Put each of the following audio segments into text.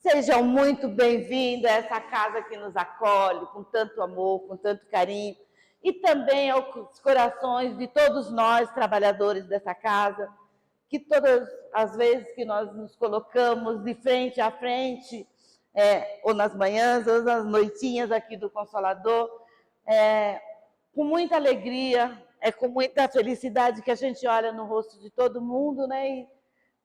Sejam muito bem-vindos a essa casa que nos acolhe com tanto amor, com tanto carinho, e também aos corações de todos nós, trabalhadores dessa casa, que todas as vezes que nós nos colocamos de frente a frente, ou nas manhãs, ou nas noitinhas aqui do Consolador, com muita alegria, com muita felicidade que a gente olha no rosto de todo mundo, né? E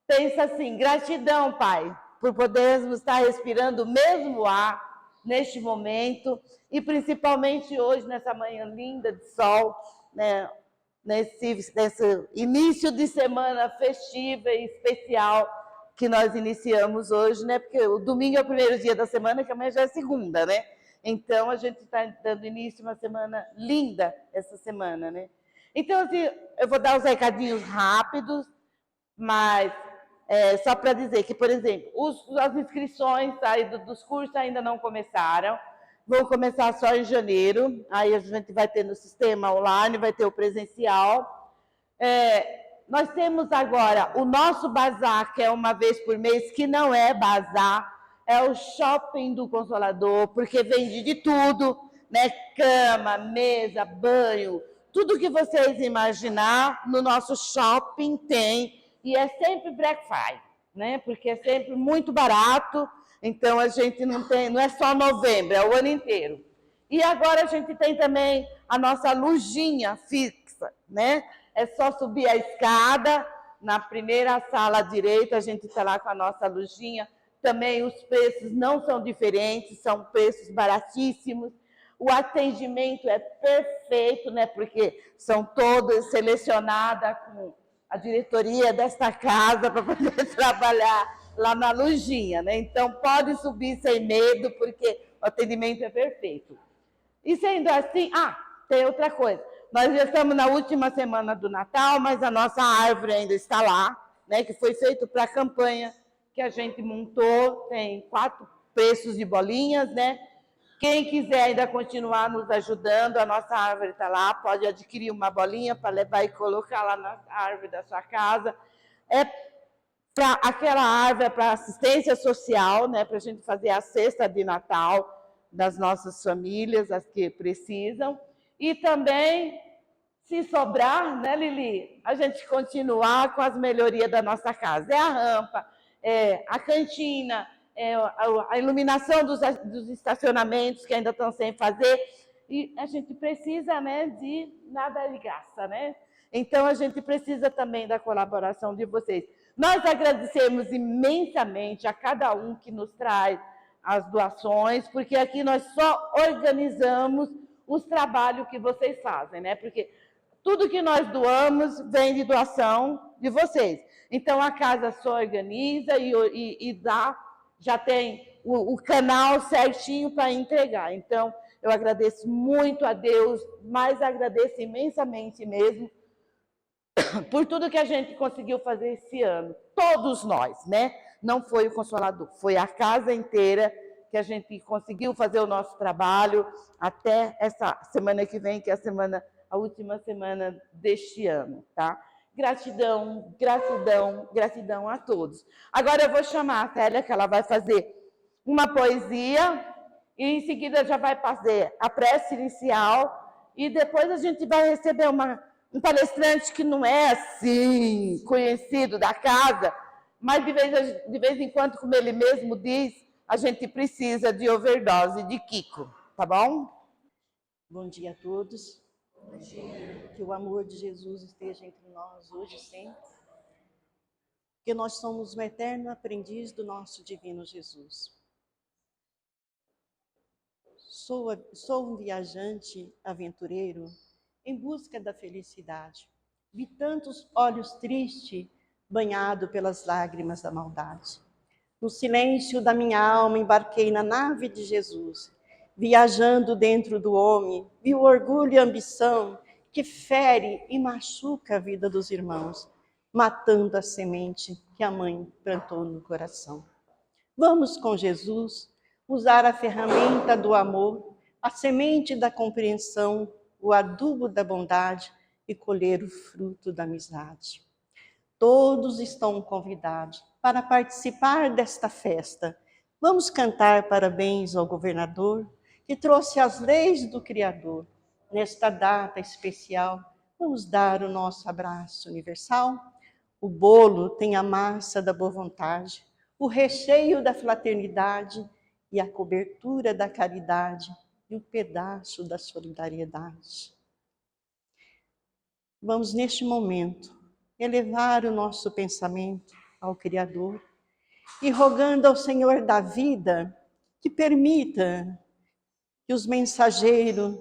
pensa assim, gratidão, Pai, por podermos estar respirando o mesmo ar neste momento e principalmente hoje, nessa manhã linda de sol, né, nesse início de semana festiva e especial que nós iniciamos hoje, né, porque o domingo é o primeiro dia da semana, que amanhã já é segunda, né? Então, a gente está dando início a uma semana linda essa semana, né? Então, assim, eu vou dar os recadinhos rápidos, mas só para dizer que, por exemplo, as inscrições dos cursos ainda não começaram, vão começar só em janeiro, aí a gente vai ter no sistema online, vai ter o presencial. Nós temos agora o nosso bazar, que é uma vez por mês, que não é bazar, é o shopping do Consolador, porque vende de tudo, né? Cama, mesa, banho, tudo que vocês imaginar, no nosso shopping tem. E é sempre Black Friday, né? Porque é sempre muito barato, então a gente não é só novembro, é o ano inteiro. E agora a gente tem também a nossa lojinha fixa, né? É só subir a escada, na primeira sala à direita a gente está lá com a nossa lojinha. Também os preços não são diferentes, são preços baratíssimos. O atendimento é perfeito, né? Porque são todas selecionadas com a diretoria desta casa para poder trabalhar lá na lojinha, né? Então, pode subir sem medo, porque o atendimento é perfeito. E sendo assim, tem outra coisa. Nós já estamos na última semana do Natal, mas a nossa árvore ainda está lá, né? Que foi feito para a campanha que a gente montou, tem 4 preços de bolinhas, né? Quem quiser ainda continuar nos ajudando, a nossa árvore está lá, pode adquirir uma bolinha para levar e colocar lá na árvore da sua casa. Aquela árvore é para assistência social, né, para a gente fazer a cesta de Natal das nossas famílias, as que precisam. E também, se sobrar, né, Lili, a gente continuar com as melhorias da nossa casa. É a rampa, a cantina, a iluminação dos estacionamentos que ainda estão sem fazer, e a gente precisa, né, de nada de graça, né? Então, a gente precisa também da colaboração de vocês. Nós agradecemos imensamente a cada um que nos traz as doações, porque aqui nós só organizamos os trabalhos que vocês fazem, né? Porque tudo que nós doamos vem de doação de vocês. Então, a casa só organiza e dá, já tem o canal certinho para entregar. Então, eu agradeço muito a Deus, mas agradeço imensamente mesmo por tudo que a gente conseguiu fazer esse ano. Todos nós, né? Não foi o Consolador, foi a casa inteira que a gente conseguiu fazer o nosso trabalho até essa semana que vem, que é a última semana deste ano, tá? Gratidão, gratidão, gratidão a todos. Agora eu vou chamar a Célia, que ela vai fazer uma poesia e em seguida já vai fazer a prece inicial e depois a gente vai receber um palestrante que não é assim conhecido da casa, mas de vez em quando, como ele mesmo diz, a gente precisa de overdose de Kiko, tá bom? Bom dia a todos. Bom dia. Que o amor de Jesus esteja entre nós hoje e sempre. Que nós somos um eterno aprendiz do nosso divino Jesus. Sou um viajante aventureiro em busca da felicidade. Vi tantos olhos tristes banhados pelas lágrimas da maldade. No silêncio da minha alma embarquei na nave de Jesus. Viajando dentro do homem, vi o orgulho e a ambição que fere e machuca a vida dos irmãos, matando a semente que a mãe plantou no coração. Vamos com Jesus usar a ferramenta do amor, a semente da compreensão, o adubo da bondade e colher o fruto da amizade. Todos estão convidados para participar desta festa. Vamos cantar parabéns ao governador, que trouxe as leis do Criador. Nesta data especial, vamos dar o nosso abraço universal. O bolo tem a massa da boa vontade, o recheio da fraternidade e a cobertura da caridade e o pedaço da solidariedade. Vamos, neste momento, elevar o nosso pensamento ao Criador e rogando ao Senhor da vida que permita que os mensageiros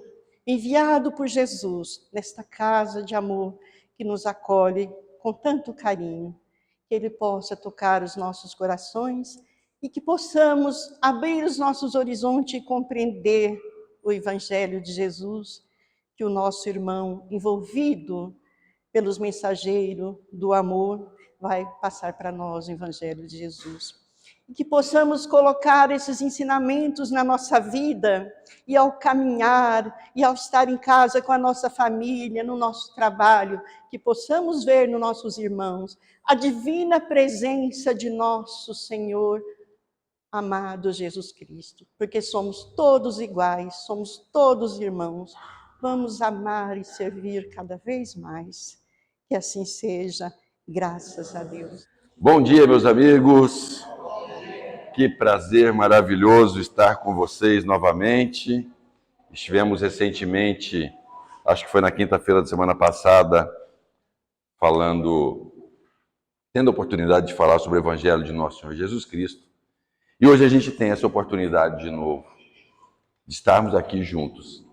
enviados por Jesus nesta casa de amor que nos acolhe com tanto carinho, que Ele possa tocar os nossos corações e que possamos abrir os nossos horizontes e compreender o Evangelho de Jesus, que o nosso irmão envolvido pelos mensageiros do amor vai passar para nós o Evangelho de Jesus. E que possamos colocar esses ensinamentos na nossa vida e ao caminhar e ao estar em casa com a nossa família, no nosso trabalho, que possamos ver nos nossos irmãos a divina presença de nosso Senhor amado Jesus Cristo, porque somos todos iguais, somos todos irmãos. Vamos amar e servir cada vez mais. Que assim seja, graças a Deus. Bom dia, meus amigos. Que prazer maravilhoso estar com vocês novamente. Estivemos recentemente, acho que foi na quinta-feira da semana passada, tendo a oportunidade de falar sobre o Evangelho de nosso Senhor Jesus Cristo. E hoje a gente tem essa oportunidade de novo, de estarmos aqui juntos,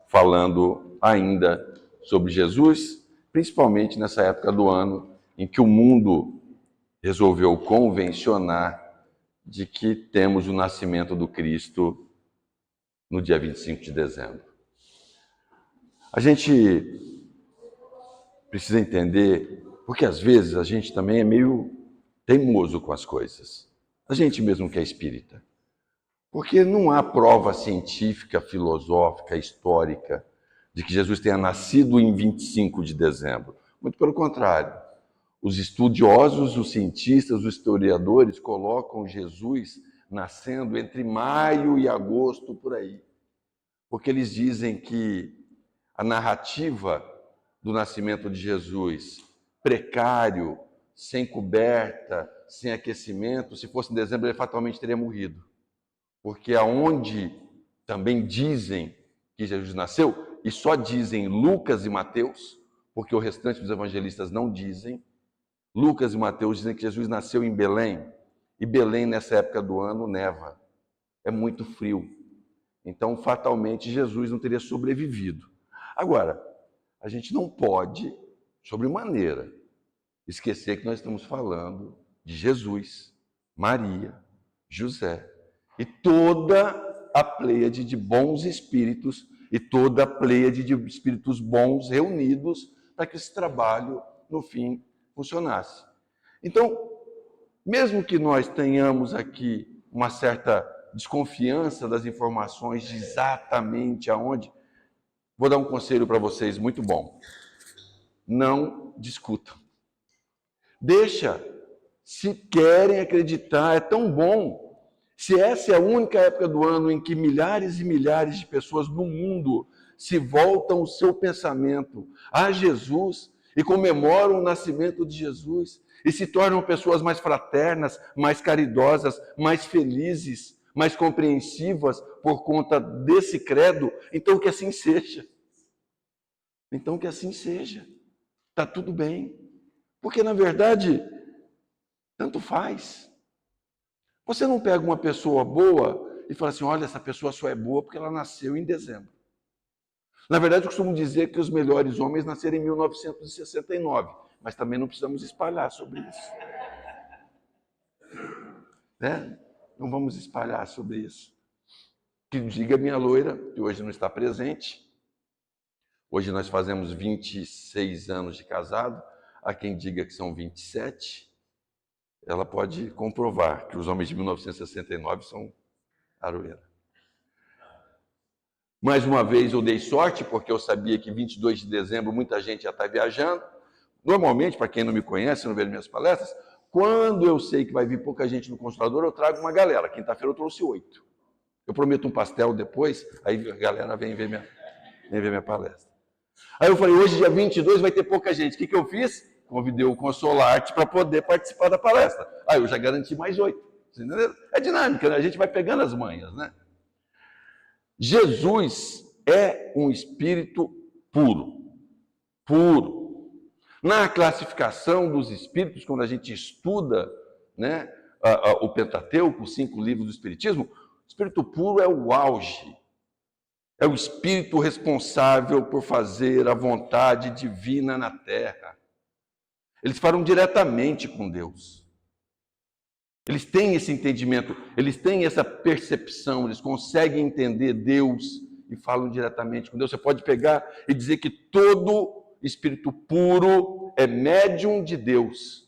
falando ainda sobre Jesus, principalmente nessa época do ano em que o mundo resolveu convencionar de que temos o nascimento do Cristo no dia 25 de dezembro. A gente precisa entender, porque às vezes a gente também é meio teimoso com as coisas. A gente mesmo que é espírita. Porque não há prova científica, filosófica, histórica de que Jesus tenha nascido em 25 de dezembro. Muito pelo contrário. Os estudiosos, os cientistas, os historiadores colocam Jesus nascendo entre maio e agosto, por aí. Porque eles dizem que a narrativa do nascimento de Jesus, precário, sem coberta, sem aquecimento, se fosse em dezembro, ele fatalmente teria morrido. Porque aonde também dizem que Jesus nasceu, e só dizem Lucas e Mateus, porque o restante dos evangelistas não dizem, Lucas e Mateus dizem que Jesus nasceu em Belém, e Belém, nessa época do ano, neva. É muito frio. Então, fatalmente, Jesus não teria sobrevivido. Agora, a gente não pode, sobremaneira, esquecer que nós estamos falando de Jesus, Maria, José, e toda a pleiade de bons espíritos, e toda a pleiade de espíritos bons reunidos para que esse trabalho, no fim, funcionasse. Então, mesmo que nós tenhamos aqui uma certa desconfiança das informações de exatamente aonde. Vou dar um conselho para vocês muito bom. Não discutam. Deixa. Se querem acreditar, é tão bom. Se essa é a única época do ano em que milhares e milhares de pessoas no mundo se voltam o seu pensamento a Jesus e comemoram o nascimento de Jesus e se tornam pessoas mais fraternas, mais caridosas, mais felizes, mais compreensivas por conta desse credo, então que assim seja. Então que assim seja. Está tudo bem. Porque, na verdade, tanto faz. Você não pega uma pessoa boa e fala assim, olha, essa pessoa só é boa porque ela nasceu em dezembro. Na verdade, eu costumo dizer que os melhores homens nasceram em 1969, mas também não precisamos espalhar sobre isso. Né? Não vamos espalhar sobre isso. Que diga minha loira, que hoje não está presente. Hoje nós fazemos 26 anos de casado. Há quem diga que são 27. Ela pode comprovar que os homens de 1969 são aroeira. Mais uma vez eu dei sorte, porque eu sabia que 22 de dezembro muita gente já está viajando. Normalmente, para quem não me conhece, não vê minhas palestras, quando eu sei que vai vir pouca gente no Consolador, eu trago uma galera. Quinta-feira eu trouxe 8. Eu prometo um pastel depois, aí a galera vem ver minha palestra. Aí eu falei, hoje dia 22 vai ter pouca gente. O que eu fiz? Convidei o Consolarte para poder participar da palestra. Aí eu já garanti mais 8. É dinâmica, né? A gente vai pegando as manhas, né? Jesus é um espírito puro. Puro. Na classificação dos espíritos, quando a gente estuda, né, o Pentateuco, os 5 livros do Espiritismo, o espírito puro é o auge. É o espírito responsável por fazer a vontade divina na terra. Eles falam diretamente com Deus. Eles têm esse entendimento, eles têm essa percepção, eles conseguem entender Deus e falam diretamente com Deus. Você pode pegar e dizer que todo espírito puro é médium de Deus.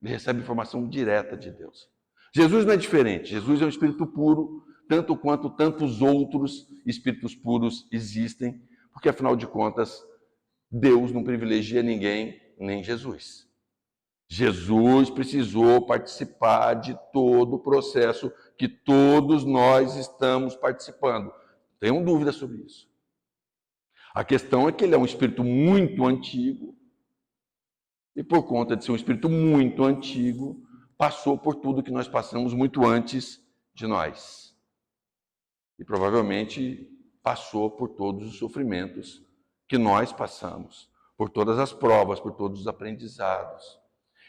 Ele recebe informação direta de Deus. Jesus não é diferente. Jesus é um espírito puro, tanto quanto tantos outros espíritos puros existem, porque afinal de contas, Deus não privilegia ninguém, nem Jesus. Jesus precisou participar de todo o processo que todos nós estamos participando. Não tenham dúvida sobre isso. A questão é que ele é um espírito muito antigo e por conta de ser um espírito muito antigo, passou por tudo que nós passamos muito antes de nós. E provavelmente passou por todos os sofrimentos que nós passamos, por todas as provas, por todos os aprendizados.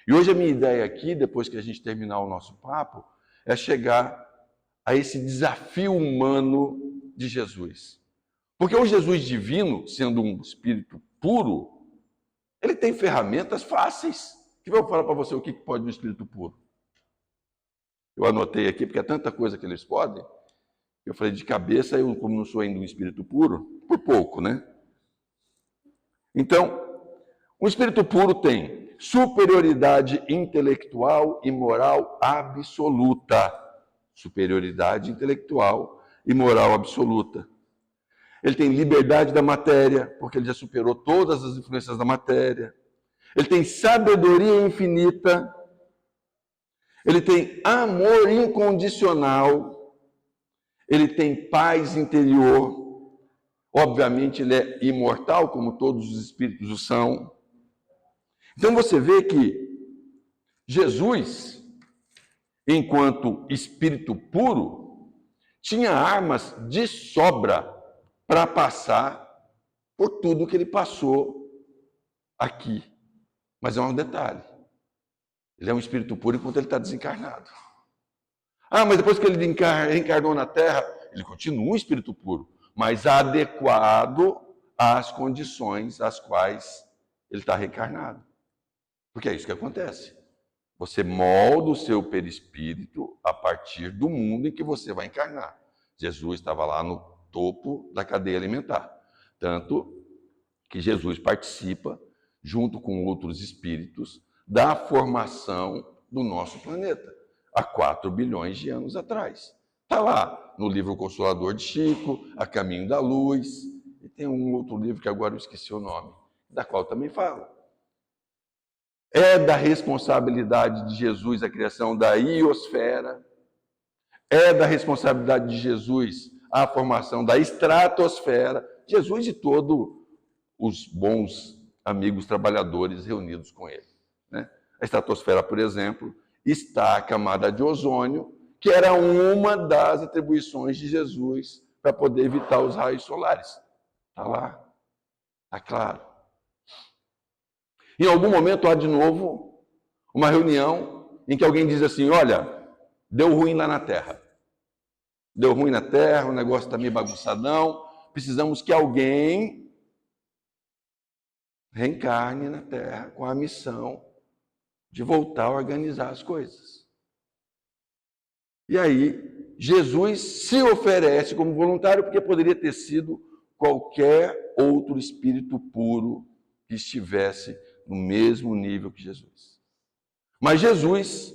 E hoje a minha ideia aqui, depois que a gente terminar o nosso papo, é chegar a esse desafio humano de Jesus. Porque o Jesus divino, sendo um espírito puro, ele tem ferramentas fáceis. Que eu vou falar para você o que pode um espírito puro. Eu anotei aqui, porque é tanta coisa que eles podem. Eu falei de cabeça, eu como não sou ainda um espírito puro, por pouco, né? Então, o espírito puro tem superioridade intelectual e moral absoluta. Superioridade intelectual e moral absoluta. Ele tem liberdade da matéria, porque ele já superou todas as influências da matéria. Ele tem sabedoria infinita. Ele tem amor incondicional. Ele tem paz interior. Obviamente, ele é imortal, como todos os espíritos o são. Então, você vê que Jesus, enquanto espírito puro, tinha armas de sobra para passar por tudo que ele passou aqui. Mas é um detalhe. Ele é um espírito puro enquanto ele está desencarnado. Ah, mas depois que ele reencarnou na Terra, ele continua um espírito puro, mas adequado às condições às quais ele está reencarnado. Porque é isso que acontece. Você molda o seu perispírito a partir do mundo em que você vai encarnar. Jesus estava lá no topo da cadeia alimentar. Tanto que Jesus participa, junto com outros espíritos, da formação do nosso planeta, há 4 bilhões de anos atrás. Está lá no livro Consolador de Chico, A Caminho da Luz, e tem um outro livro que agora eu esqueci o nome, da qual também falo. É da responsabilidade de Jesus a criação da iosfera, é da responsabilidade de Jesus a formação da estratosfera, Jesus e todos os bons amigos trabalhadores reunidos com ele. Né? A estratosfera, por exemplo, está a camada de ozônio, que era uma das atribuições de Jesus para poder evitar os raios solares. Está lá, está claro. Em algum momento há de novo uma reunião em que alguém diz assim, olha, deu ruim lá na Terra. Deu ruim na Terra, o negócio está meio bagunçadão, precisamos que alguém reencarne na Terra com a missão de voltar a organizar as coisas. E aí, Jesus se oferece como voluntário, porque poderia ter sido qualquer outro espírito puro que estivesse no mesmo nível que Jesus. Mas Jesus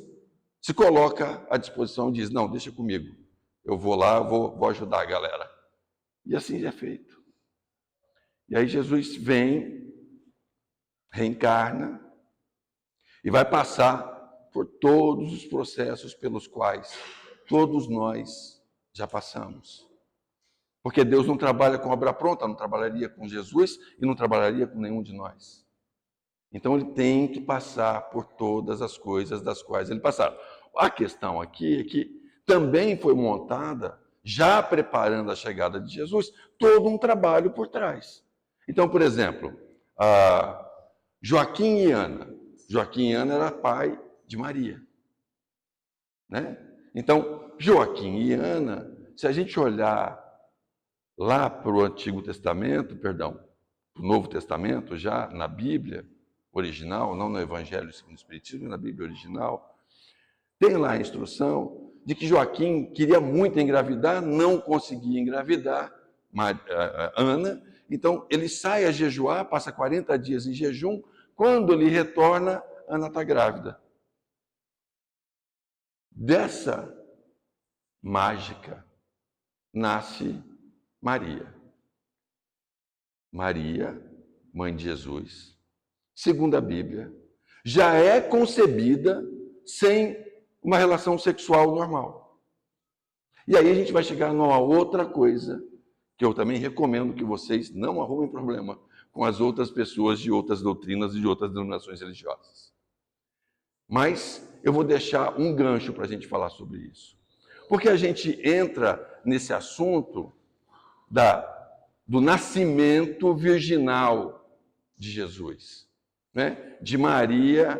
se coloca à disposição e diz, não, deixa comigo, eu vou lá, vou ajudar a galera. E assim é feito. E aí Jesus vem, reencarna, e vai passar por todos os processos pelos quais todos nós já passamos. Porque Deus não trabalha com obra pronta, não trabalharia com Jesus e não trabalharia com nenhum de nós. Então ele tem que passar por todas as coisas das quais ele passaram. A questão aqui é que também foi montada, já preparando a chegada de Jesus, todo um trabalho por trás. Então, por exemplo, Joaquim e Ana. Joaquim e Ana era pai de Maria. Né? Então, Joaquim e Ana, se a gente olhar lá para o Antigo Testamento, para o Novo Testamento, já na Bíblia original, não no Evangelho segundo o Espiritismo, na Bíblia original, tem lá a instrução de que Joaquim queria muito engravidar, não conseguia engravidar Ana, então ele sai a jejuar, passa 40 dias em jejum, quando ele retorna, Ana está grávida. Dessa mágica nasce Maria. Maria, mãe de Jesus, segundo a Bíblia, já é concebida sem uma relação sexual normal. E aí a gente vai chegar numa outra coisa, que eu também recomendo que vocês não arrumem problema com as outras pessoas de outras doutrinas e de outras denominações religiosas. Mas eu vou deixar um gancho para a gente falar sobre isso. Porque a gente entra nesse assunto do nascimento virginal de Jesus, né? De Maria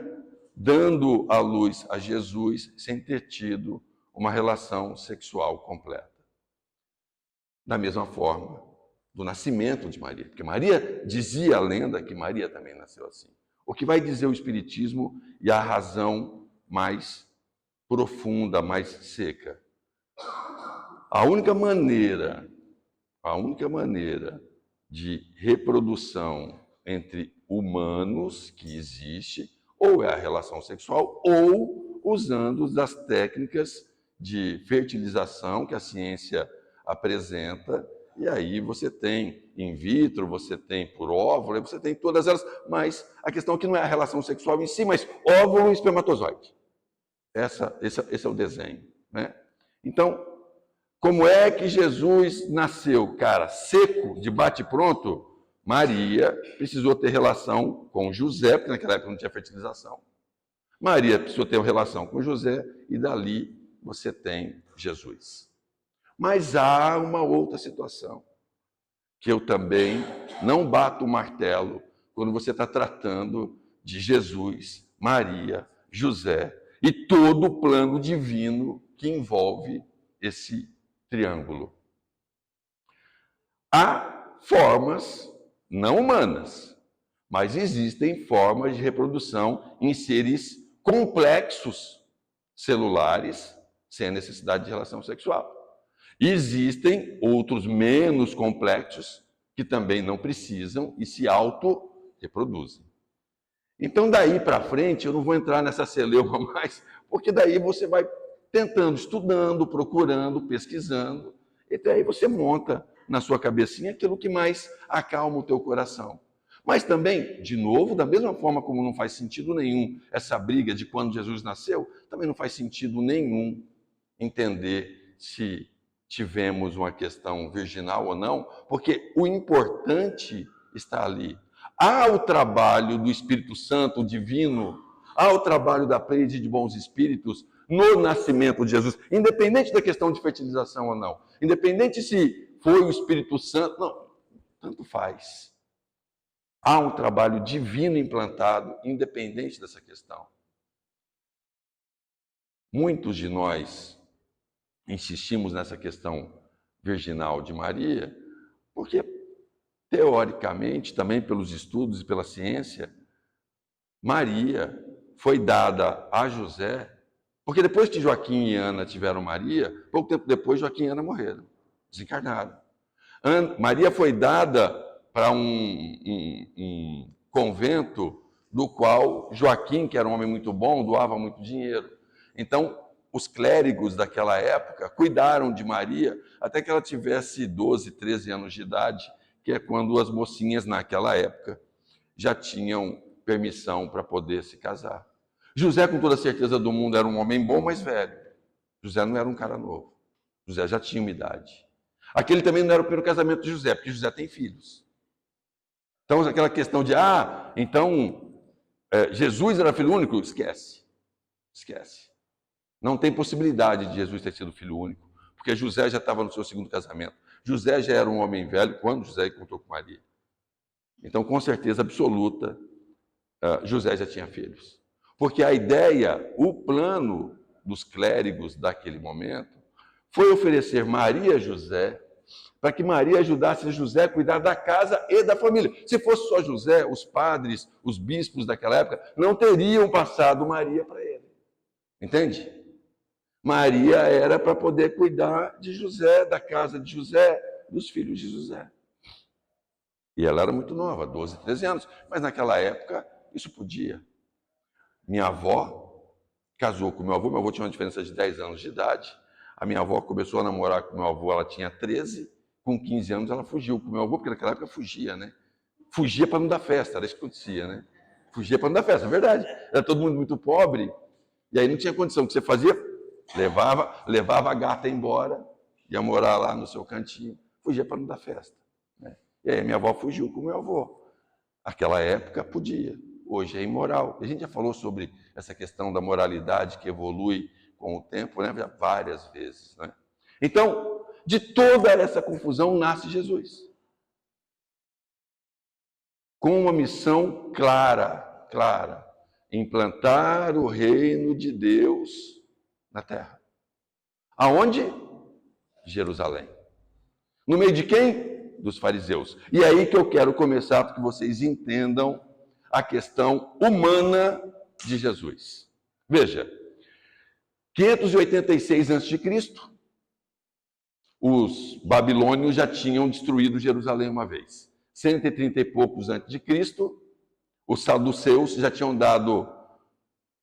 dando à luz a Jesus sem ter tido uma relação sexual completa. Da mesma forma, do nascimento de Maria, porque Maria, dizia a lenda que Maria também nasceu assim. O que vai dizer o Espiritismo e a razão mais profunda, mais seca? A única maneira de reprodução entre humanos que existe, ou é a relação sexual, ou usando das técnicas de fertilização que a ciência apresenta, e aí você tem in vitro, você tem por óvulo, você tem todas elas, mas a questão aqui não é a relação sexual em si, mas óvulo e espermatozoide. Esse é o desenho. Né? Então, como é que Jesus nasceu? Cara, seco, de bate-pronto? Maria precisou ter relação com José, porque naquela época não tinha fertilização. Maria precisou ter uma relação com José, e dali você tem Jesus. Mas há uma outra situação, que eu também não bato o martelo quando você está tratando de Jesus, Maria, José e todo o plano divino que envolve esse triângulo. Há formas não humanas, mas existem formas de reprodução em seres complexos celulares sem a necessidade de relação sexual. Existem outros menos complexos que também não precisam e se auto-reproduzem. Então, daí para frente, eu não vou entrar nessa celeuma mais, porque daí você vai tentando, estudando, procurando, pesquisando. E aí você monta na sua cabecinha aquilo que mais acalma o teu coração. Mas também, de novo, da mesma forma como não faz sentido nenhum essa briga de quando Jesus nasceu, também não faz sentido nenhum entender se tivemos uma questão virginal ou não, porque o importante está ali. Há o trabalho do Espírito Santo, o divino, há o trabalho da pleiade de bons espíritos no nascimento de Jesus, independente da questão de fertilização ou não, independente se foi o Espírito Santo, não, tanto faz. Há um trabalho divino implantado, independente dessa questão. Muitos de nós insistimos nessa questão virginal de Maria, porque, teoricamente, também pelos estudos e pela ciência, Maria foi dada a José, porque depois que Joaquim e Ana tiveram Maria, pouco tempo depois Joaquim e Ana morreram, desencarnaram. Maria foi dada para um convento do qual Joaquim, que era um homem muito bom, doava muito dinheiro. Então, os clérigos daquela época cuidaram de Maria até que ela tivesse 12, 13 anos de idade, que é quando as mocinhas naquela época já tinham permissão para poder se casar. José, com toda a certeza do mundo, era um homem bom, mas velho. José não era um cara novo. José já tinha uma idade. Aquele também não era o primeiro casamento de José, porque José tem filhos. Então, aquela questão de, Jesus era filho único? Esquece. Esquece. Não tem possibilidade de Jesus ter sido filho único, porque José já estava no seu segundo casamento. José já era um homem velho quando José encontrou com Maria. Então, com certeza absoluta, José já tinha filhos. Porque a ideia, o plano dos clérigos daquele momento, foi oferecer Maria a José, para que Maria ajudasse José a cuidar da casa e da família. Se fosse só José, os padres, os bispos daquela época, não teriam passado Maria para ele. Entende? Maria era para poder cuidar de José, da casa de José, dos filhos de José. E ela era muito nova, 12, 13 anos. Mas naquela época, isso podia. Minha avó casou com meu avô tinha uma diferença de 10 anos de idade. A minha avó começou a namorar com meu avô, ela tinha 13. Com 15 anos ela fugiu com meu avô, porque naquela época fugia, né? Fugia para não dar festa, era isso que acontecia, né? Fugia para não dar festa, é verdade. Era todo mundo muito pobre, e aí não tinha condição. O que você fazia? Levava a gata embora, ia morar lá no seu cantinho, fugia para não dar festa. Né? E aí minha avó fugiu com meu avô. Naquela época podia, hoje é imoral. A gente já falou sobre essa questão da moralidade que evolui com o tempo, né? Várias vezes. Né? Então, de toda essa confusão nasce Jesus. Com uma missão clara, implantar o reino de Deus na terra. Aonde? Jerusalém. No meio de quem? Dos fariseus. E é aí que eu quero começar para que vocês entendam a questão humana de Jesus. Veja, 586 a.C., os babilônios já tinham destruído Jerusalém uma vez. 130 e poucos antes de Cristo, os saduceus já tinham dado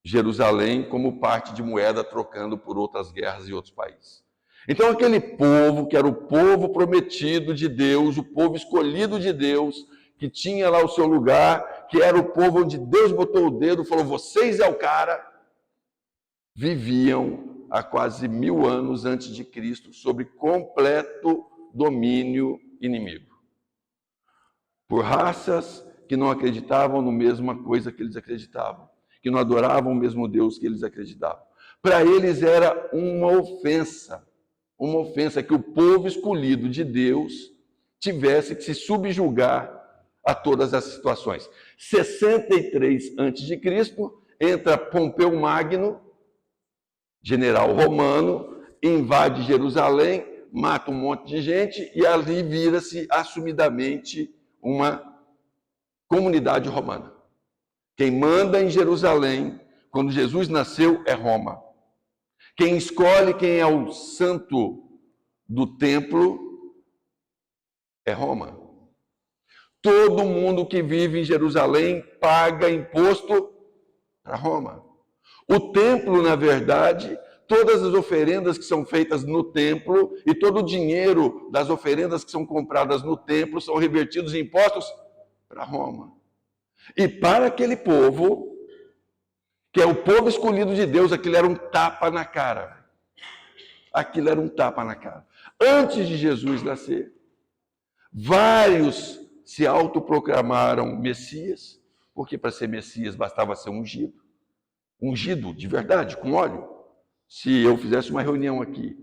Jerusalém como parte de moeda, trocando por outras guerras em outros países. Então aquele povo, que era o povo prometido de Deus, o povo escolhido de Deus, que tinha lá o seu lugar, que era o povo onde Deus botou o dedo e falou, vocês é o cara, viviam há quase 1000 anos antes de Cristo, sob completo domínio inimigo. Por raças que não acreditavam na mesma coisa que eles acreditavam, que não adoravam o mesmo Deus que eles acreditavam. Para eles era uma ofensa que o povo escolhido de Deus tivesse que se subjugar a todas as situações. 63 a.C., entra Pompeu Magno, general romano, invade Jerusalém, mata um monte de gente e ali vira-se assumidamente uma comunidade romana. Quem manda em Jerusalém, quando Jesus nasceu, é Roma. Quem escolhe quem é o santo do templo é Roma. Todo mundo que vive em Jerusalém paga imposto para Roma. O templo, na verdade, todas as oferendas que são feitas no templo e todo o dinheiro das oferendas que são compradas no templo são revertidos em impostos para Roma. E para aquele povo, que é o povo escolhido de Deus, aquilo era um tapa na cara. Aquilo era um tapa na cara. Antes de Jesus nascer, vários se autoproclamaram Messias, porque para ser Messias bastava ser ungido. Ungido de verdade, com óleo. Se eu fizesse uma reunião aqui,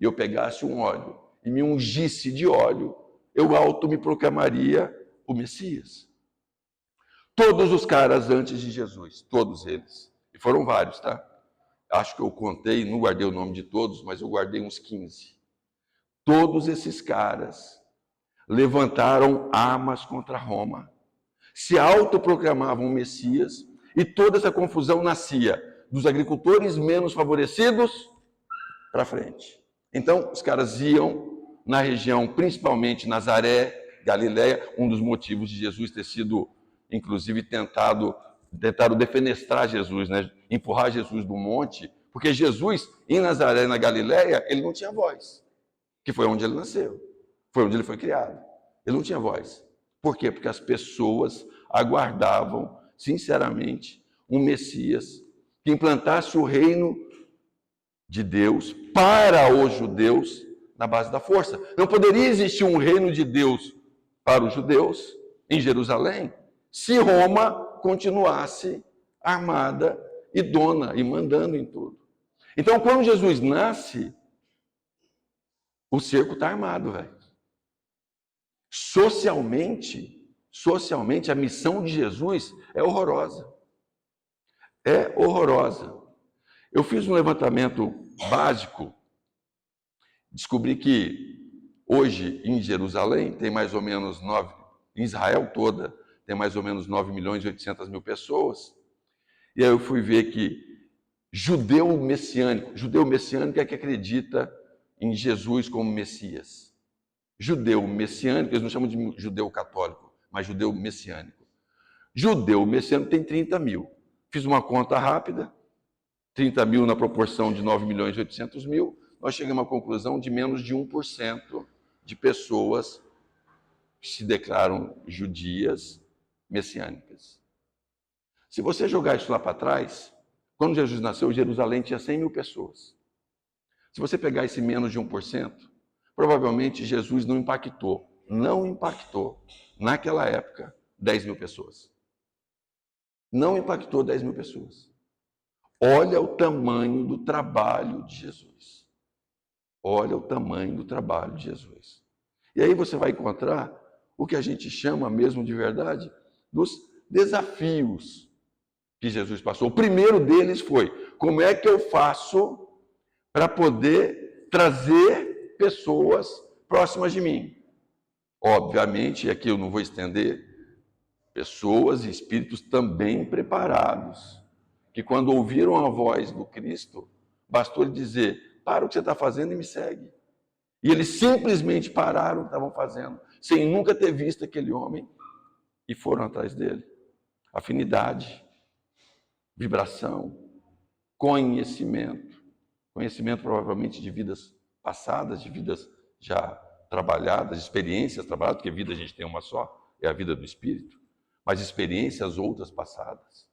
e eu pegasse um óleo e me ungisse de óleo, eu me proclamaria o Messias. Todos os caras antes de Jesus, todos eles, e foram vários, tá? Acho que eu contei, não guardei o nome de todos, mas eu guardei uns 15. Todos esses caras levantaram armas contra Roma, se autoproclamavam Messias, e toda essa confusão nascia dos agricultores menos favorecidos para frente. Então, os caras iam na região, principalmente Nazaré, Galileia, um dos motivos de Jesus ter sido, inclusive, tentaram defenestrar Jesus, né? Empurrar Jesus do monte, porque Jesus, em Nazaré, na Galileia, ele não tinha voz, que foi onde ele nasceu, foi onde ele foi criado. Ele não tinha voz. Por quê? Porque as pessoas aguardavam, sinceramente, um Messias que implantasse o reino de Deus para os judeus na base da força. Não poderia existir um reino de Deus para os judeus em Jerusalém se Roma continuasse armada e dona e mandando em tudo. Então, quando Jesus nasce, o cerco está armado, velho. Socialmente, a missão de Jesus é horrorosa. É horrorosa. Eu fiz um levantamento básico, descobri que hoje em Jerusalém tem mais ou menos em Israel toda, tem mais ou menos 9.800.000 pessoas. E aí eu fui ver que judeu messiânico é que acredita em Jesus como Messias. Judeu messiânico, eles não chamam de judeu católico, mas judeu messiânico. Judeu messiânico tem 30.000. Fiz uma conta rápida, 30.000 na proporção de 9.800.000, nós chegamos à conclusão de menos de 1% de pessoas que se declaram judias messiânicas. Se você jogar isso lá para trás, quando Jesus nasceu, Jerusalém tinha 100.000 pessoas. Se você pegar esse menos de 1%, provavelmente Jesus não impactou naquela época 10.000 pessoas. Não impactou 10.000 pessoas. Olha o tamanho do trabalho de Jesus. Olha o tamanho do trabalho de Jesus. E aí você vai encontrar o que a gente chama mesmo de verdade dos desafios que Jesus passou. O primeiro deles foi: como é que eu faço para poder trazer pessoas próximas de mim? Obviamente, e aqui eu não vou estender, pessoas e espíritos também preparados, que quando ouviram a voz do Cristo, bastou ele dizer: para o que você está fazendo e me segue. E eles simplesmente pararam o que estavam fazendo, sem nunca ter visto aquele homem, e foram atrás dele. Afinidade, vibração, conhecimento provavelmente de vidas passadas, de vidas já trabalhadas, experiências trabalhadas, porque vida a gente tem uma só, é a vida do Espírito, mas experiências outras passadas.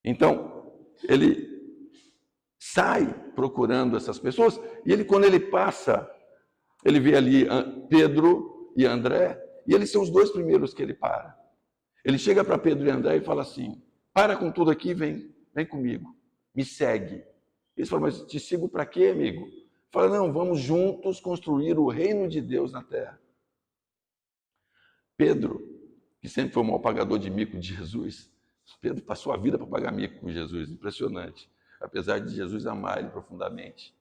Então, ele sai procurando essas pessoas, e quando ele passa, ele vê ali Pedro e André, e eles são os dois primeiros que ele para. Ele chega para Pedro e André e fala assim: para com tudo aqui, vem comigo, me segue. Eles falam: mas te sigo para quê, amigo? Fala: não, vamos juntos construir o reino de Deus na terra. Pedro, que sempre foi o maior pagador de mico de Jesus, Pedro passou a vida para pagar mico com Jesus, impressionante. Apesar de Jesus amar ele profundamente.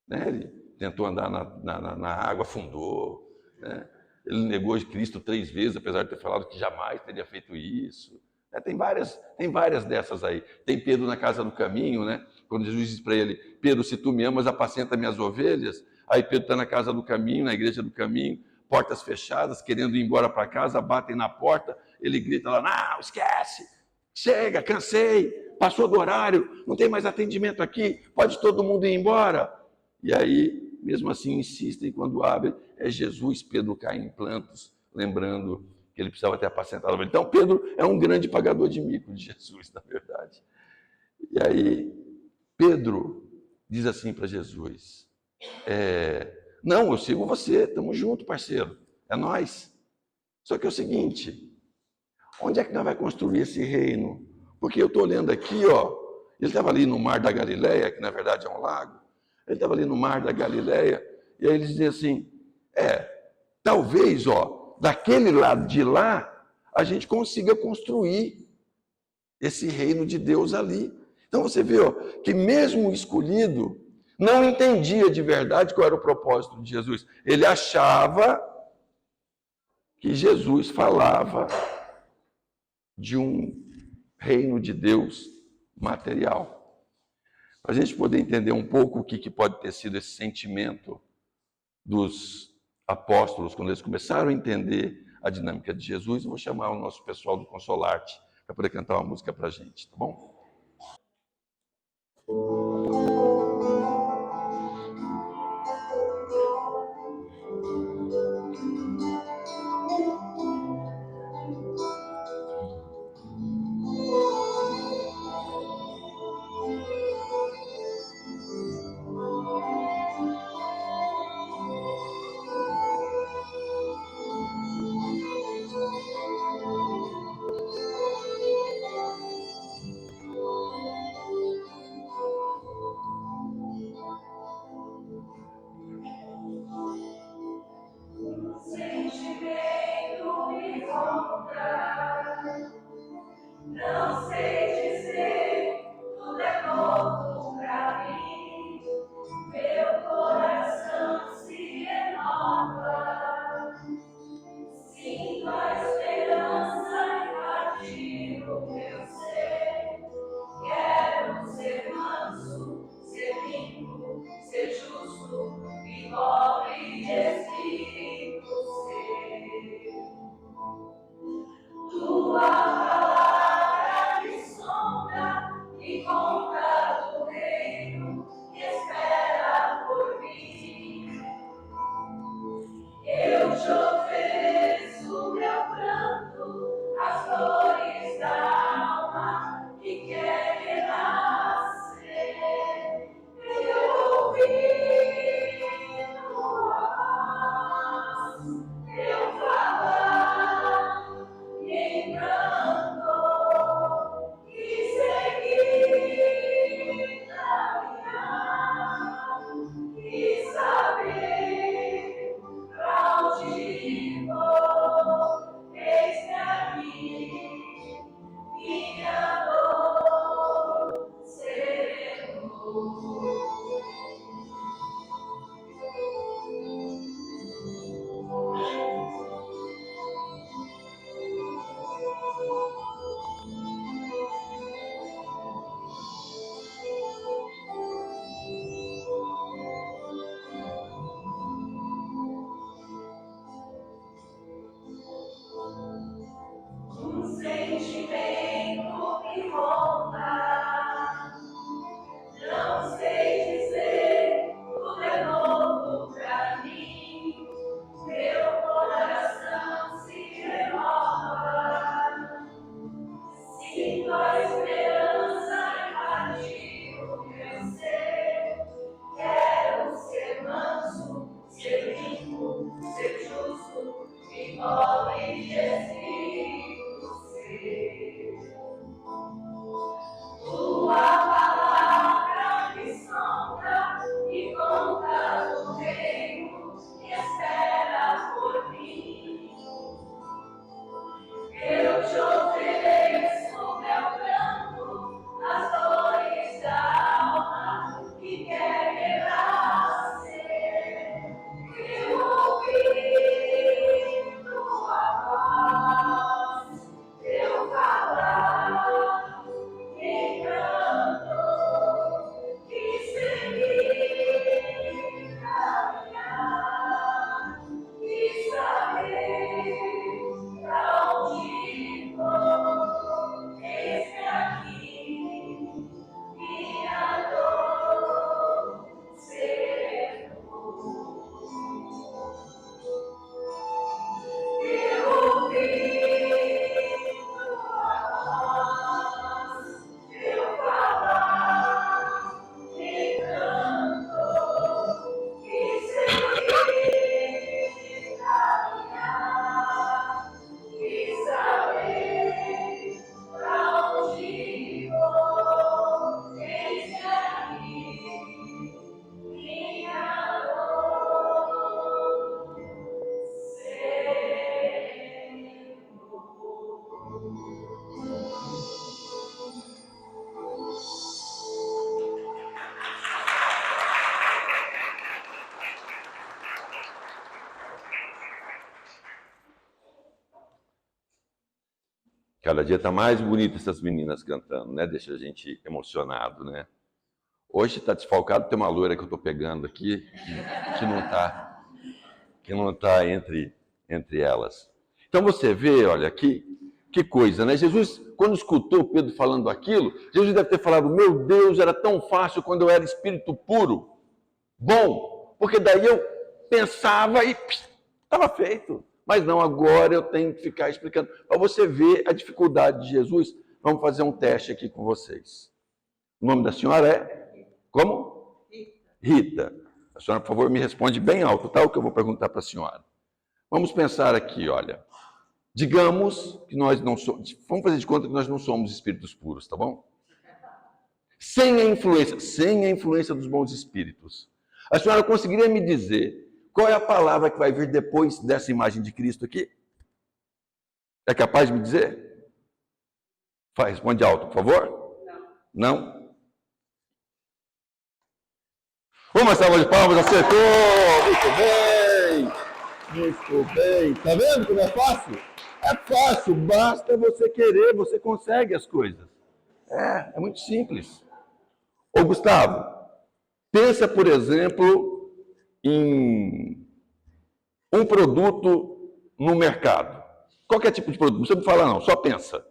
Né? Ele tentou andar na água, afundou. Né? Ele negou Cristo 3 vezes, apesar de ter falado que jamais teria feito isso. Tem várias dessas aí. Tem Pedro na casa do caminho, né? Quando Jesus diz para ele: Pedro, se tu me amas, apacenta minhas ovelhas. Aí Pedro está na casa do caminho, na igreja do caminho, portas fechadas, querendo ir embora para casa, batem na porta, ele grita lá: não, esquece, chega, cansei, passou do horário, não tem mais atendimento aqui, pode todo mundo ir embora. E aí, mesmo assim, insistem, quando abre, é Jesus. Pedro cai em plantos, lembrando que ele precisava ter apacentado a ovelha. Então, Pedro é um grande pagador de mico de Jesus, na verdade. E aí, Pedro diz assim para Jesus, não, eu sigo você, estamos juntos, parceiro, é nós. Só que é o seguinte, onde é que nós vamos construir esse reino? Porque eu estou olhando aqui, ó, ele estava ali no mar da Galileia, que na verdade é um lago, ele estava ali no mar da Galileia, e aí eles dizem assim, talvez, ó, daquele lado de lá, a gente consiga construir esse reino de Deus ali. Então você vê, ó, que mesmo o escolhido não entendia de verdade qual era o propósito de Jesus. Ele achava que Jesus falava de um reino de Deus material. Para a gente poder entender um pouco o que pode ter sido esse sentimento dos apóstolos, quando eles começaram a entender a dinâmica de Jesus, eu vou chamar o nosso pessoal do Consolarte para poder cantar uma música para a gente, tá bom? Não sei dizer, tudo é novo pra mim. Meu coração se renova. Sinto a esperança invadir o meu ser. Quero ser manso, ser limpo, ser justo e pobre de espírito ser. Tua palavra me sonda e conta do reino que espera por mim. Eu te ofereço meu pranto, as dores da alma que quer renascer. Eu ouvi tua voz, eu falar, me encantou e seguir caminhar e saber pra onde vou. Eis-me aqui, minha dor sereno. Sentimento que ronda, não sei dizer, tudo é novo pra mim. Meu coração se renova, sinto a esperança invadir o meu ser. Quero ser manso, ser limpo, ser justo e pobre de espírito ser. Tua palavra me sonda e conta do reino que espera por mim. Eu te ofereço meu pranto, as dores da alma que quer renascer. Eu ouvi tua Cada dia está mais bonito essas meninas cantando, né? Deixa a gente emocionado, né? Hoje está desfalcado, tem uma loira que eu estou pegando aqui, que não tá entre elas. Então você vê, olha, que coisa, né? Jesus, quando escutou Pedro falando aquilo, Jesus deve ter falado, meu Deus, era tão fácil quando eu era espírito puro. Bom, porque daí eu pensava e estava feito. Mas não, agora eu tenho que ficar explicando. Para você ver a dificuldade de Jesus, vamos fazer um teste aqui com vocês. O nome da senhora é? Como? Rita. A senhora, por favor, me responde bem alto, tá? O que eu vou perguntar para a senhora. Vamos pensar aqui, olha. Digamos que nós não somos... Vamos fazer de conta que nós não somos espíritos puros, tá bom? Sem a influência dos bons espíritos. A senhora conseguiria me dizer qual é a palavra que vai vir depois dessa imagem de Cristo aqui? É capaz de me dizer? Responde alto, por favor. Não? Uma salva de palmas, acertou! Muito bem. Tá vendo como é fácil? É fácil, basta você querer, você consegue as coisas. É muito simples. Ô Gustavo, pensa, por exemplo, em um produto no mercado. Qualquer tipo de produto, não precisa falar não, só pensa.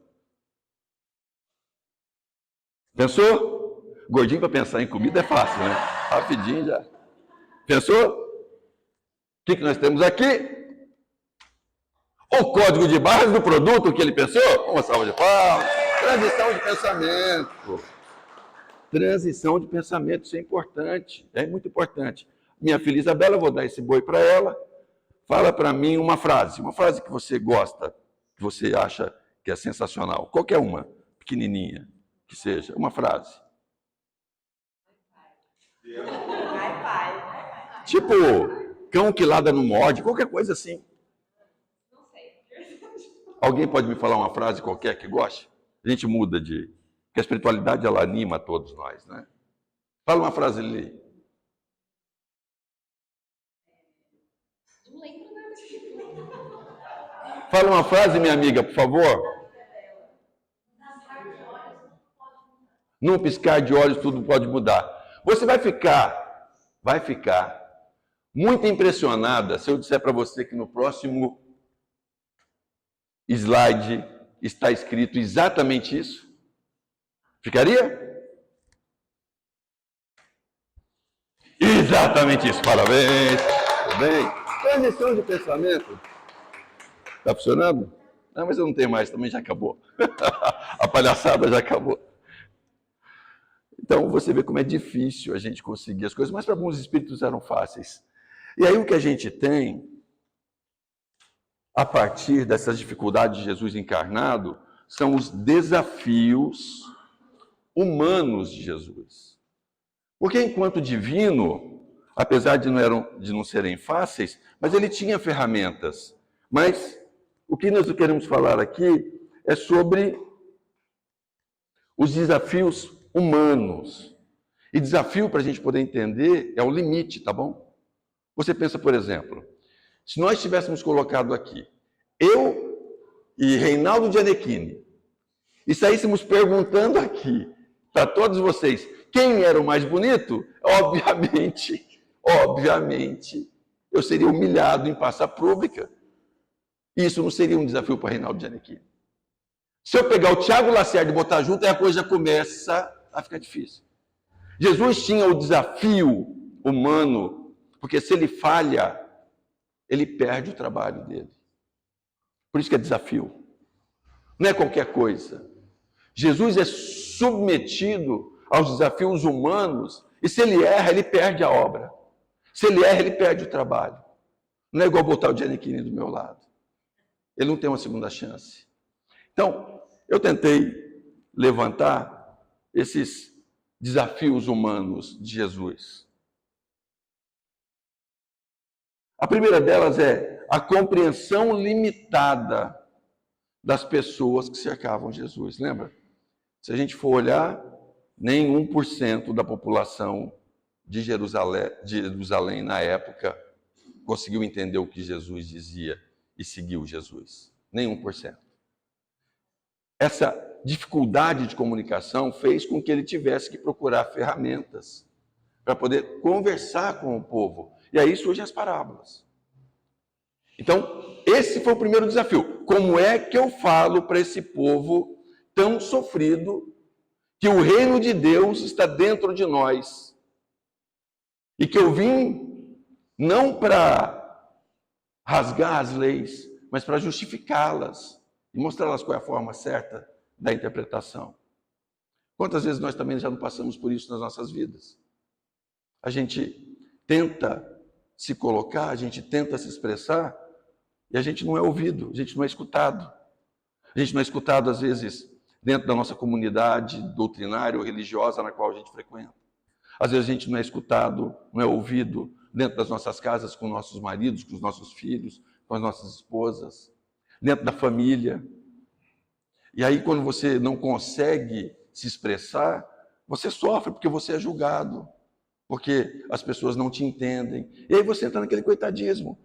Pensou? Gordinho para pensar em comida é fácil, né? Rapidinho já. Pensou? O que nós temos aqui? O código de barras do produto que ele pensou. Uma salva de palmas. Transição de pensamento. Transição de pensamento, isso é importante. É muito importante. Minha filha Isabela, eu vou dar esse boi para ela. Fala para mim uma frase que você gosta, que você acha que é sensacional. Qualquer uma, pequenininha, que seja. Uma frase. Tipo, cão que lada não morde, qualquer coisa assim. Não sei. Alguém pode me falar uma frase qualquer que goste? A gente muda de... Porque a espiritualidade, ela anima a todos nós, né? Fala uma frase ali. Não lembro nada disso. Fala uma frase, minha amiga, por favor. Num piscar de olhos, tudo pode mudar. Você vai ficar muito impressionada se eu disser para você que no próximo slide está escrito exatamente isso. Ficaria? Exatamente isso. Parabéns. Tudo bem? Transição de pensamento. Está funcionando? Não, mas eu não tenho mais, também já acabou. A palhaçada já acabou. Então, você vê como é difícil a gente conseguir as coisas, mas para alguns espíritos eram fáceis. E aí o que a gente tem, a partir dessas dificuldades de Jesus encarnado, são os desafios humanos de Jesus. Porque enquanto divino, apesar de não serem fáceis, mas ele tinha ferramentas. Mas o que nós queremos falar aqui é sobre os desafios humanos. E desafio, para a gente poder entender, é o limite, tá bom? Você pensa, por exemplo, se nós tivéssemos colocado aqui, eu e Reinaldo Gianecchini, e saíssemos perguntando aqui para todos vocês quem era o mais bonito, obviamente, eu seria humilhado em praça pública. Isso não seria um desafio para Reinaldo Gianecchini. Se eu pegar o Tiago Lacerda e botar junto, aí a coisa começa a ficar difícil. Jesus tinha o desafio humano, porque se ele falha, ele perde o trabalho dele. Por isso que é desafio. Não é qualquer coisa. Jesus é submetido aos desafios humanos, e se ele erra, ele perde a obra. Se ele erra, ele perde o trabalho. Não é igual botar o Gianecchini do meu lado. Ele não tem uma segunda chance. Então, eu tentei levantar esses desafios humanos de Jesus. A primeira delas é a compreensão limitada das pessoas que cercavam Jesus. Lembra? Se a gente for olhar, nem 1% da população de Jerusalém na época conseguiu entender o que Jesus dizia e seguiu Jesus. Nem 1%. essa dificuldade de comunicação fez com que ele tivesse que procurar ferramentas para poder conversar com o povo. E aí surgem as parábolas. Então, esse foi o primeiro desafio. Como é que eu falo para esse povo tão sofrido que o reino de Deus está dentro de nós? E que eu vim não para rasgar as leis, mas para justificá-las e mostrá-las qual é a forma certa da interpretação. Quantas vezes nós também já não passamos por isso nas nossas vidas? A gente tenta se colocar, a gente tenta se expressar, e a gente não é ouvido, a gente não é escutado. A gente não é escutado, às vezes, dentro da nossa comunidade doutrinária ou religiosa na qual a gente frequenta. Às vezes a gente não é escutado, não é ouvido dentro das nossas casas com nossos maridos, com os nossos filhos, com as nossas esposas, dentro da família. E aí, quando você não consegue se expressar, você sofre porque você é julgado, porque as pessoas não te entendem. E aí você entra naquele coitadismo.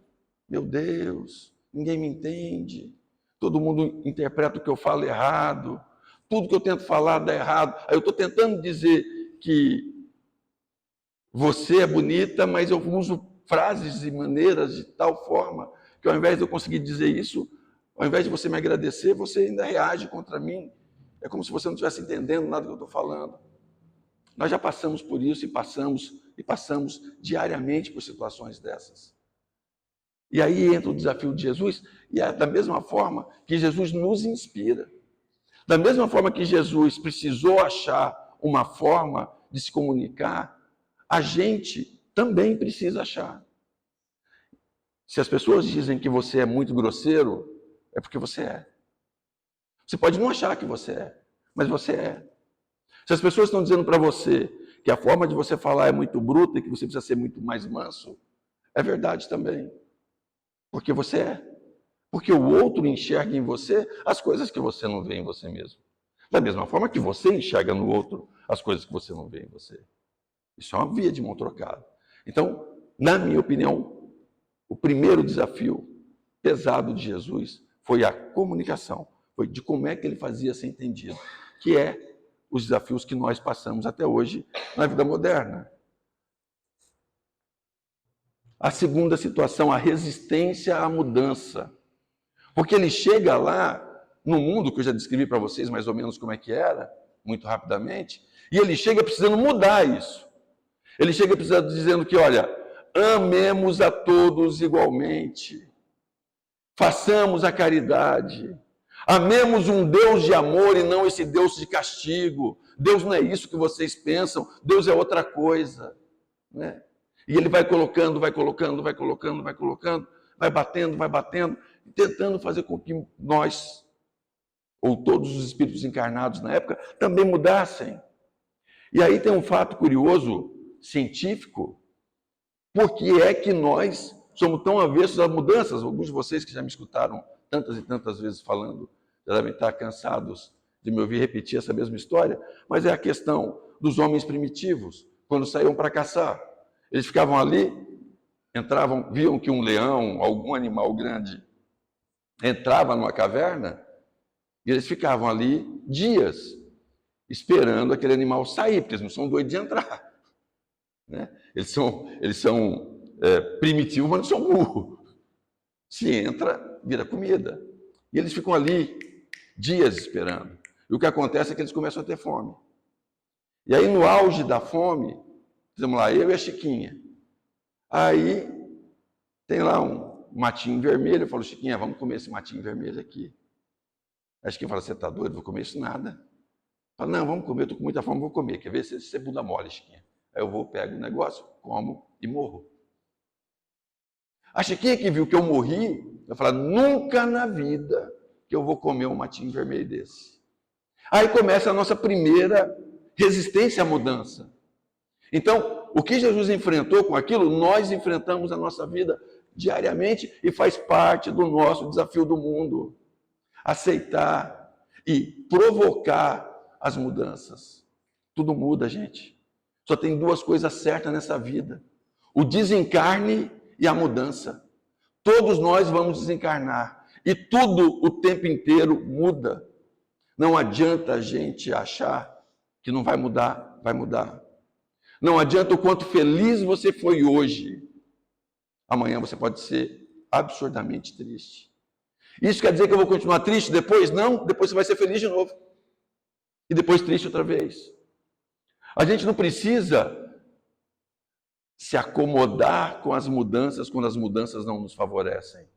Meu Deus, ninguém me entende, todo mundo interpreta o que eu falo errado, tudo que eu tento falar dá errado. Aí eu estou tentando dizer que você é bonita, mas eu uso frases e maneiras de tal forma que ao invés de eu conseguir dizer isso, ao invés de você me agradecer, você ainda reage contra mim. É como se você não estivesse entendendo nada do que eu estou falando. Nós já passamos por isso e passamos diariamente por situações dessas. E aí entra o desafio de Jesus, e é da mesma forma que Jesus nos inspira. Da mesma forma que Jesus precisou achar uma forma de se comunicar, a gente também precisa achar. Se as pessoas dizem que você é muito grosseiro, é porque você é. Você pode não achar que você é, mas você é. Se as pessoas estão dizendo para você que a forma de você falar é muito bruta e que você precisa ser muito mais manso, é verdade também. Porque você é. Porque o outro enxerga em você as coisas que você não vê em você mesmo. Da mesma forma que você enxerga no outro as coisas que você não vê em você. Isso é uma via de mão trocada. Então, na minha opinião, o primeiro desafio pesado de Jesus foi a comunicação. Foi de como é que ele fazia ser entendido. Que é os desafios que nós passamos até hoje na vida moderna. A segunda situação, a resistência à mudança. Porque ele chega lá, no mundo que eu já descrevi para vocês mais ou menos como é que era, muito rapidamente, e ele chega precisando mudar isso. Ele chega precisando dizendo que, olha, amemos a todos igualmente, façamos a caridade, amemos um Deus de amor e não esse Deus de castigo. Deus não é isso que vocês pensam, Deus é outra coisa, né? E ele vai colocando, vai batendo, tentando fazer com que nós, ou todos os espíritos encarnados na época, também mudassem. E aí tem um fato curioso, científico, por que é que nós somos tão avessos a mudanças? Alguns de vocês que já me escutaram tantas e tantas vezes falando, já devem estar cansados de me ouvir repetir essa mesma história, mas é a questão dos homens primitivos, quando saíam para caçar. Eles ficavam ali, entravam, viam que um leão, algum animal grande, entrava numa caverna, e eles ficavam ali dias, esperando aquele animal sair, porque eles não são doidos de entrar. Né? Eles são primitivos, mas não são burros. Se entra, vira comida. E eles ficam ali dias esperando. E o que acontece é que eles começam a ter fome. E aí, no auge da fome, fizemos lá, eu e a Chiquinha. Aí, tem lá um matinho vermelho. Eu falo, Chiquinha, vamos comer esse matinho vermelho aqui. A Chiquinha fala, você está doido? Não vou comer isso nada. Eu falo, não, vamos comer, eu estou com muita fome, vou comer. Quer ver se você é bunda mole, Chiquinha? Aí eu vou, pego o negócio, como e morro. A Chiquinha que viu que eu morri, eu falo, nunca na vida que eu vou comer um matinho vermelho desse. Aí começa a nossa primeira resistência à mudança. Então, o que Jesus enfrentou com aquilo, nós enfrentamos na nossa vida diariamente e faz parte do nosso desafio do mundo. Aceitar e provocar as mudanças. Tudo muda, gente. Só tem duas coisas certas nessa vida: o desencarne e a mudança. Todos nós vamos desencarnar e tudo o tempo inteiro muda. Não adianta a gente achar que não vai mudar, vai mudar. Não adianta o quanto feliz você foi hoje. Amanhã você pode ser absurdamente triste. Isso quer dizer que eu vou continuar triste depois? Não, depois você vai ser feliz de novo. E depois triste outra vez. A gente não precisa se acomodar com as mudanças quando as mudanças não nos favorecem.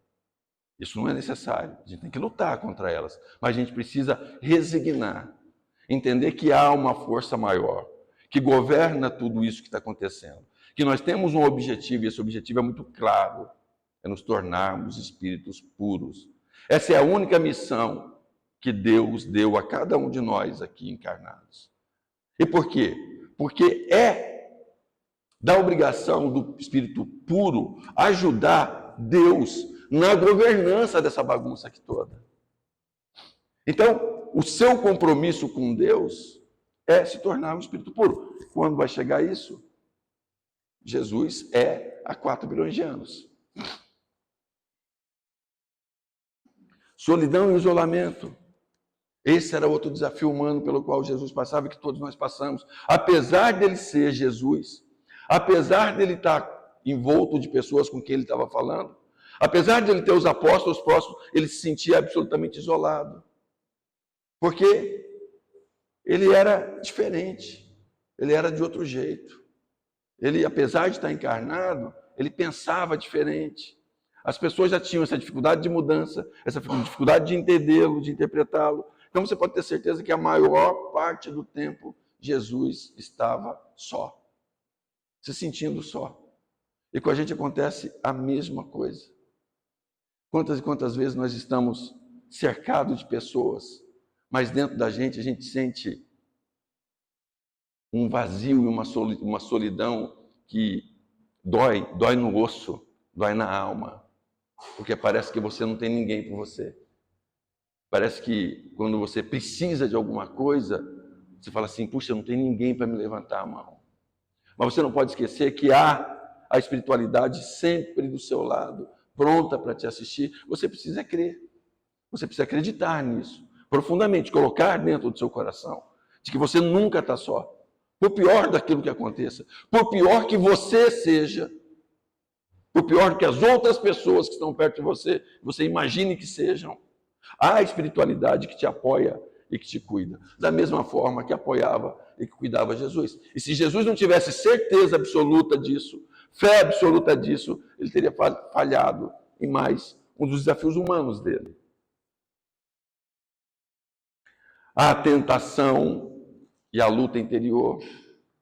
Isso não é necessário. A gente tem que lutar contra elas. Mas a gente precisa resignar. Entender que há uma força maior, que governa tudo isso que está acontecendo. Que nós temos um objetivo, e esse objetivo é muito claro. É nos tornarmos espíritos puros. Essa é a única missão que Deus deu a cada um de nós aqui encarnados. E por quê? Porque é da obrigação do espírito puro ajudar Deus na governança dessa bagunça aqui toda. Então, o seu compromisso com Deus é se tornar um espírito puro. Quando vai chegar isso? Jesus é há 4 bilhões de anos. Solidão e isolamento. Esse era outro desafio humano pelo qual Jesus passava e que todos nós passamos. Apesar dele ser Jesus, apesar dele estar envolto de pessoas com quem ele estava falando, apesar de ele ter os apóstolos próximos, ele se sentia absolutamente isolado. Porque ele era diferente, ele era de outro jeito. Ele, apesar de estar encarnado, ele pensava diferente. As pessoas já tinham essa dificuldade de mudança, essa dificuldade de entendê-lo, de interpretá-lo. Então você pode ter certeza que a maior parte do tempo Jesus estava só, se sentindo só. E com a gente acontece a mesma coisa. Quantas e quantas vezes nós estamos cercados de pessoas, mas dentro da gente a gente sente um vazio e uma solidão que dói no osso, dói na alma, porque parece que você não tem ninguém por você. Parece que quando você precisa de alguma coisa, você fala assim, puxa, não tem ninguém para me levantar a mão. Mas você não pode esquecer que há a espiritualidade sempre do seu lado, pronta para te assistir. Você precisa crer, você precisa acreditar nisso, profundamente, colocar dentro do seu coração, de que você nunca está só. Por pior daquilo que aconteça, por pior que você seja, por pior que as outras pessoas que estão perto de você, você imagine que sejam, há a espiritualidade que te apoia e que te cuida, da mesma forma que apoiava e que cuidava Jesus. E se Jesus não tivesse certeza absoluta disso, fé absoluta disso, ele teria falhado em mais um dos desafios humanos dele. A tentação e a luta interior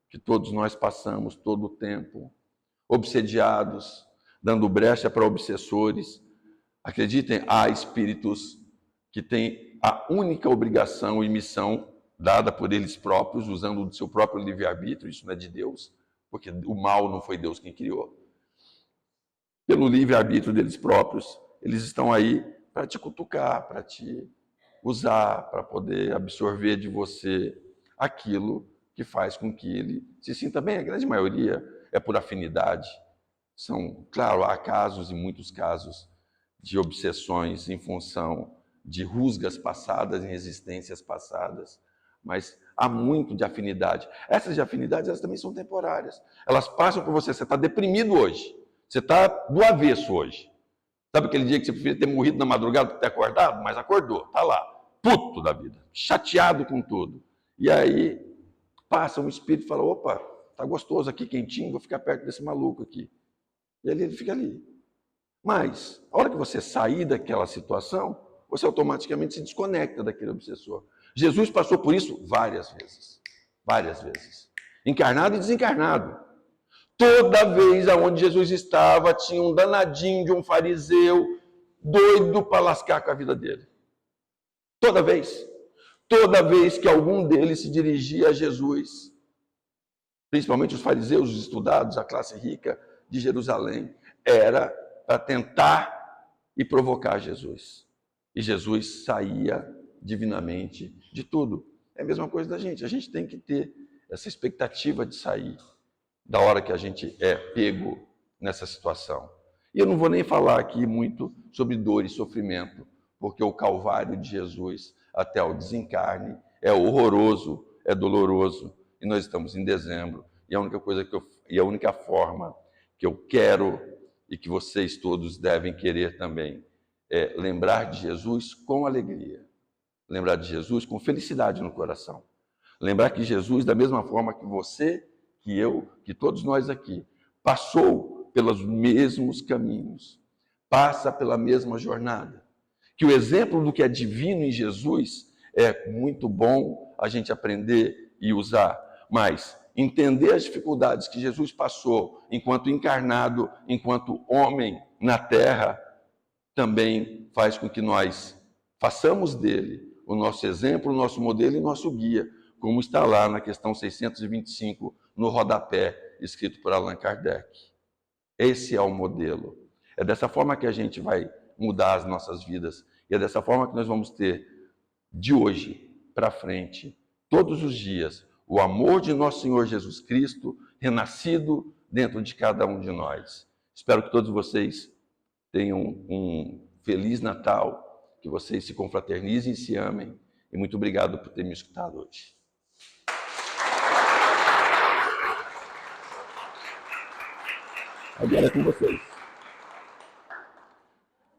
que todos nós passamos todo o tempo, obsediados, dando brecha para obsessores. Acreditem, há espíritos que têm a única obrigação e missão dada por eles próprios, usando o seu próprio livre-arbítrio, isso não é de Deus, porque o mal não foi Deus quem criou. Pelo livre-arbítrio deles próprios, eles estão aí para te cutucar, para te usar, para poder absorver de você aquilo que faz com que ele se sinta bem. A grande maioria é por afinidade. Claro, há casos e muitos casos de obsessões em função de rusgas passadas, em resistências passadas, mas há muito de afinidade. Essas de afinidade, elas também são temporárias. Elas passam por você. Você está deprimido hoje. Você está do avesso hoje. Sabe aquele dia que você preferia ter morrido na madrugada para ter acordado? Mas acordou, está lá, puto da vida, chateado com tudo. E aí passa um espírito e fala, opa, tá gostoso aqui, quentinho, vou ficar perto desse maluco aqui. E ele fica ali. Mas, a hora que você sair daquela situação, você automaticamente se desconecta daquele obsessor. Jesus passou por isso várias vezes. Várias vezes. Encarnado e desencarnado. Toda vez aonde Jesus estava, tinha um danadinho de um fariseu doido para lascar com a vida dele. Toda vez. Toda vez que algum deles se dirigia a Jesus, principalmente os fariseus, os estudados, a classe rica de Jerusalém, era para tentar e provocar Jesus. E Jesus saía divinamente de tudo. É a mesma coisa da gente. A gente tem que ter essa expectativa de sair da hora que a gente é pego nessa situação. E eu não vou nem falar aqui muito sobre dor e sofrimento, porque o Calvário de Jesus até o desencarne é horroroso, é doloroso, e nós estamos em dezembro, e a única coisa e a única forma que eu quero e que vocês todos devem querer também é lembrar de Jesus com alegria, lembrar de Jesus com felicidade no coração, lembrar que Jesus, da mesma forma que você, que eu, que todos nós aqui, passou pelos mesmos caminhos, passa pela mesma jornada, que o exemplo do que é divino em Jesus é muito bom a gente aprender e usar, mas entender as dificuldades que Jesus passou enquanto encarnado, enquanto homem na terra, também faz com que nós façamos dele o nosso exemplo, o nosso modelo e nosso guia, como está lá na questão 625, no rodapé, escrito por Allan Kardec. Esse é o modelo. É dessa forma que a gente vai mudar as nossas vidas. E é dessa forma que nós vamos ter, de hoje para frente, todos os dias, o amor de nosso Senhor Jesus Cristo renascido dentro de cada um de nós. Espero que todos vocês tenham um feliz Natal, que vocês se confraternizem e se amem. E muito obrigado por ter me escutado hoje. Agora é com vocês.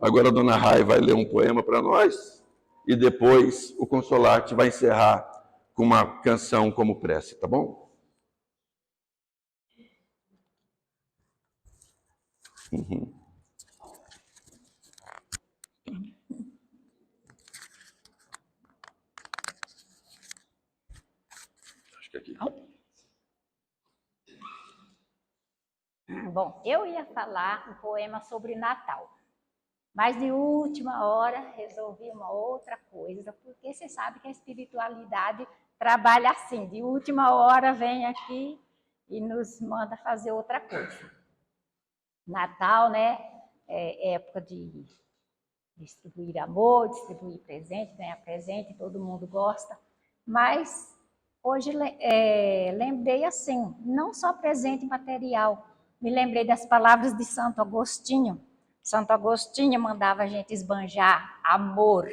Agora a dona Rai vai ler um poema para nós e depois o Consolarte vai encerrar com uma canção como prece, tá bom? Uhum. Acho que aqui. Bom, eu ia falar um poema sobre Natal, mas de última hora resolvi uma outra coisa, porque você sabe que a espiritualidade trabalha assim, de última hora vem aqui e nos manda fazer outra coisa. Natal, né, é época de distribuir amor, distribuir presente, ganhar presente, todo mundo gosta, mas hoje lembrei assim, não só presente material, me lembrei das palavras de Santo Agostinho. Santo Agostinho mandava a gente esbanjar amor,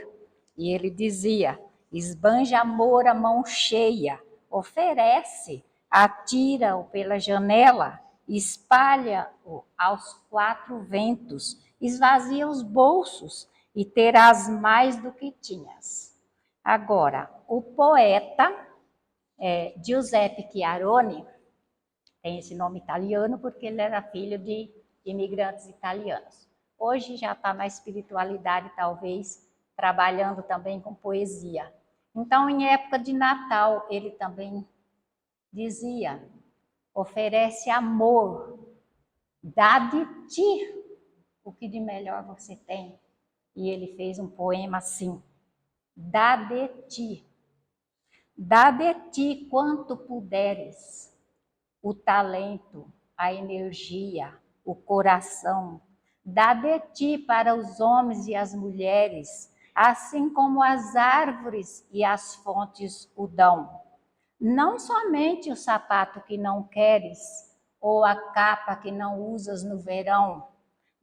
e ele dizia, esbanja amor a mão cheia, oferece, atira-o pela janela, espalha-o aos quatro ventos, esvazia os bolsos e terás mais do que tinhas. Agora, o poeta Giuseppe Chiaroni, tem esse nome italiano porque ele era filho de imigrantes italianos. Hoje já está na espiritualidade, talvez, trabalhando também com poesia. Então, em época de Natal, ele também dizia, oferece amor, dá de ti o que de melhor você tem. E ele fez um poema assim, dá de ti quanto puderes, o talento, a energia, o coração, dá de ti para os homens e as mulheres, assim como as árvores e as fontes o dão. Não somente o sapato que não queres, ou a capa que não usas no verão,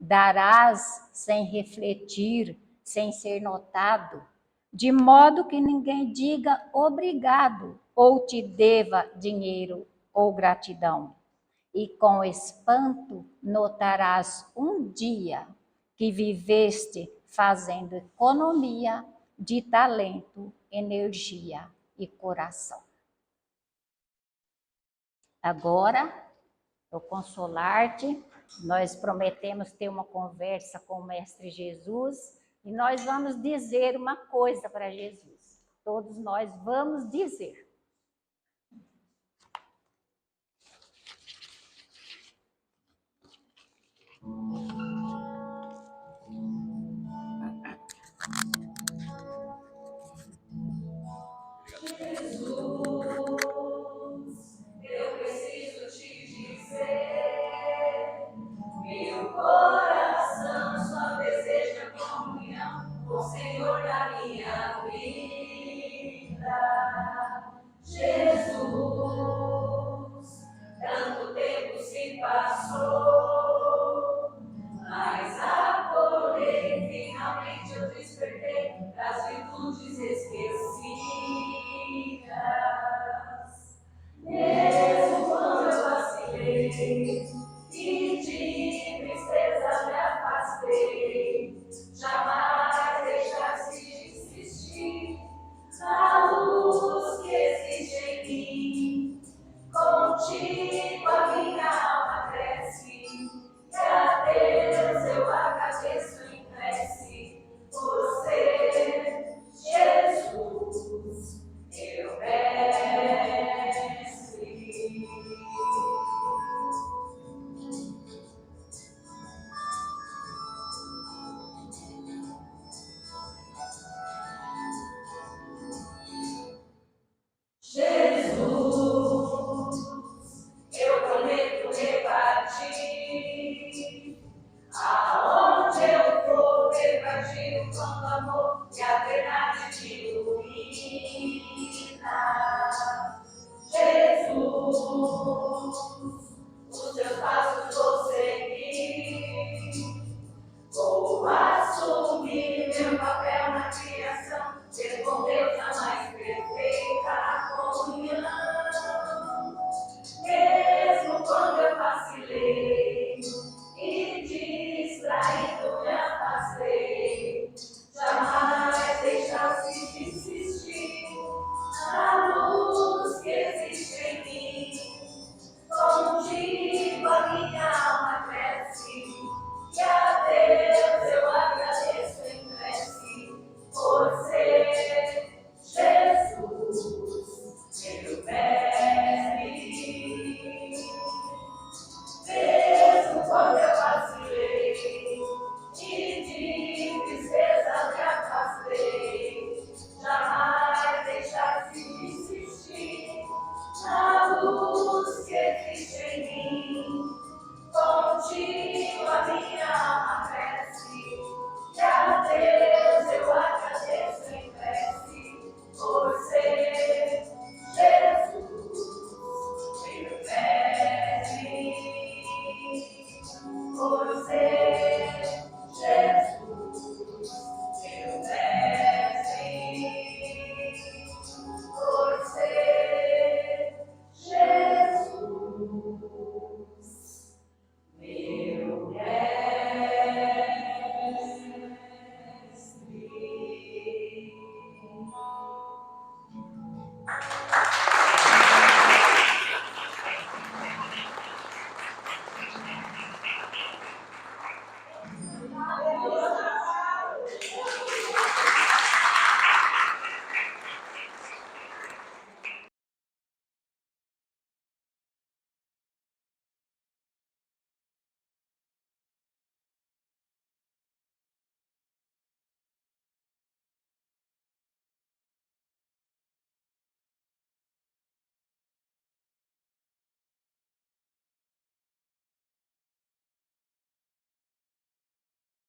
darás sem refletir, sem ser notado, de modo que ninguém diga obrigado ou te deva dinheiro ou gratidão. E com espanto notarás um dia que viveste fazendo economia de talento, energia e coração. Agora, o Consolarte, nós prometemos ter uma conversa com o Mestre Jesus e nós vamos dizer uma coisa para Jesus. Todos nós vamos dizer. Senhor da minha vida, Jesus, tanto tempo se passou, sobre